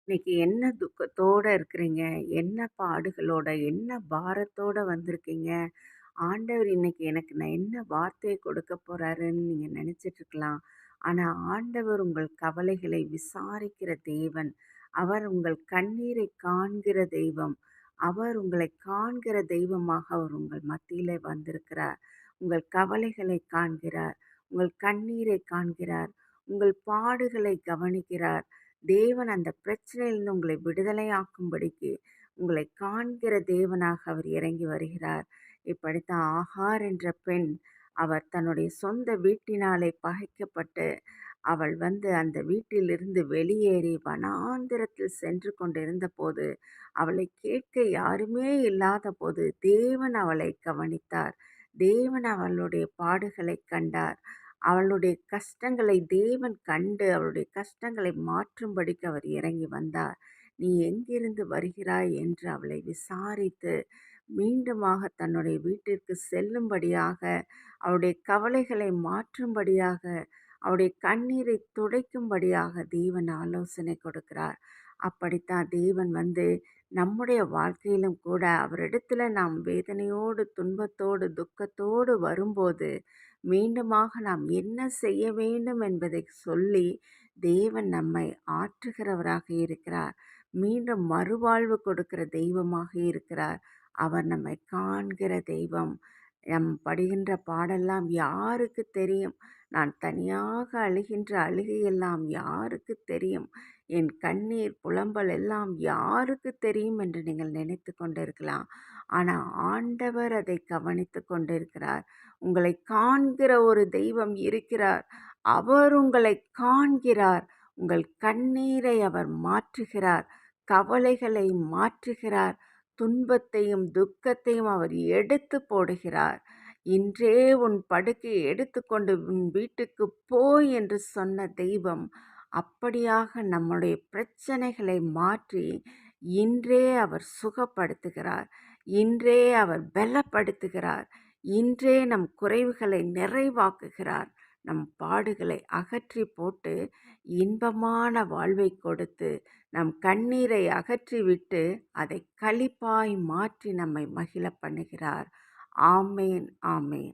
இன்னைக்கு என்ன துக்கத்தோட இருக்கிறீங்க? என்ன பாடுகளோட, என்ன பாரத்தோட வந்திருக்கீங்க? ஆண்டவர் இன்னைக்கு எனக்கு நான் என்ன வார்த்தைய கொடுக்க போறாருன்னு நீங்க நினைச்சிட்டு இருக்கலாம். ஆனா ஆண்டவர் உங்கள் கவலைகளை விசாரிக்கிற தேவன். அவர் உங்கள் கண்ணீரை காண்கிற தெய்வம். அவர் உங்களை காண்கிற தெய்வமாக அவர் உங்கள் மத்தியிலே வந்திருக்கிறார். உங்கள் கவலைகளை காண்கிறார். உங்கள் கண்ணீரை காண்கிறார். உங்கள் பாடுகளை கவனிக்கிறார். தேவன் அந்த பிரச்சனையிலிருந்து உங்களை விடுதலையாக்கும்படிக்கு உங்களை காண்கிற தேவனாக அவர் இறங்கி வருகிறார். இப்படித்தான் ஆகார் என்ற பெண், அவர் தன்னுடைய சொந்த வீட்டினாலே பகைக்கப்பட்டு, அவள் அந்த வீட்டிலிருந்து வெளியேறி வனாந்திரத்தில் சென்று கொண்டிருந்தபோது, அவளை கேட்க யாருமே இல்லாதபோது, தேவன் அவளை கவனித்தார். தேவன் அவளுடைய பாடுகளைக் கண்டார். அவளுடைய கஷ்டங்களை தேவன் கண்டு, அவளுடைய கஷ்டங்களை மாற்றும்படிக்கு அவர் இறங்கி வந்தார். "நீ எங்கிருந்து வருகிறாய்?" என்று அவளை விசாரித்து, மீண்டுமாக தன்னுடைய வீட்டிற்கு செல்லும்படியாக, அவளுடைய கவலைகளை மாற்றும்படியாக, அவருடைய கண்ணீரை துடைக்கும்படியாக தேவன் ஆலோசனை கொடுக்கிறார். அப்படித்தான் தேவன் நம்முடைய வாழ்க்கையிலும் கூட அவரிடத்துல நாம் வேதனையோடு, துன்பத்தோடு, துக்கத்தோடு வரும்போது, மீண்டுமாக நாம் என்ன செய்ய வேண்டும் என்பதை சொல்லி, தேவன் நம்மை ஆற்றுகிறவராக இருக்கிறார். மீண்டும் மறுவாழ்வு கொடுக்கிற தெய்வமாக இருக்கிறார். அவர் நம்மை காண்கிற தெய்வம். நம் படுகின்ற பாடெல்லாம் யாருக்கு தெரியும்? நான் தனியாக அழுகின்ற அழுகையெல்லாம் யாருக்கு தெரியும்? என் கண்ணீர் புலம்பல் எல்லாம் யாருக்கு தெரியும் என்று நீங்கள் நினைத்து கொண்டிருக்கலாம். ஆனால் ஆண்டவர் அதை கவனித்து கொண்டிருக்கிறார். உங்களை காண்கிற ஒரு தெய்வம் இருக்கிறார். அவர் உங்களை காண்கிறார். உங்கள் கண்ணீரை அவர் மாற்றுகிறார். கவலைகளை மாற்றுகிறார். துன்பத்தையும் துக்கத்தையும் அவர் எடுத்து போடுகிறார். இன்றே உன் படுக்கையை எடுத்துக்கொண்டு உன் வீட்டுக்கு போ என்று சொன்ன தெய்வம், அப்படியாக நம்முடைய பிரச்சனைகளை மாற்றி இன்றே அவர் சுகப்படுத்துகிறார். இன்றே அவர் பலப்படுத்துகிறார். இன்றே நம் குறைவுகளை நிறைவாக்குகிறார். நம் பாடுகளை அகற்றி போட்டு இன்பமான வாழ்வை கொடுத்து, நம் கண்ணீரை அகற்றிவிட்டு அதை களிப்பாய் மாற்றி நம்மை மகிழ பண்ணுகிறார். ஆமேன், ஆமேன்.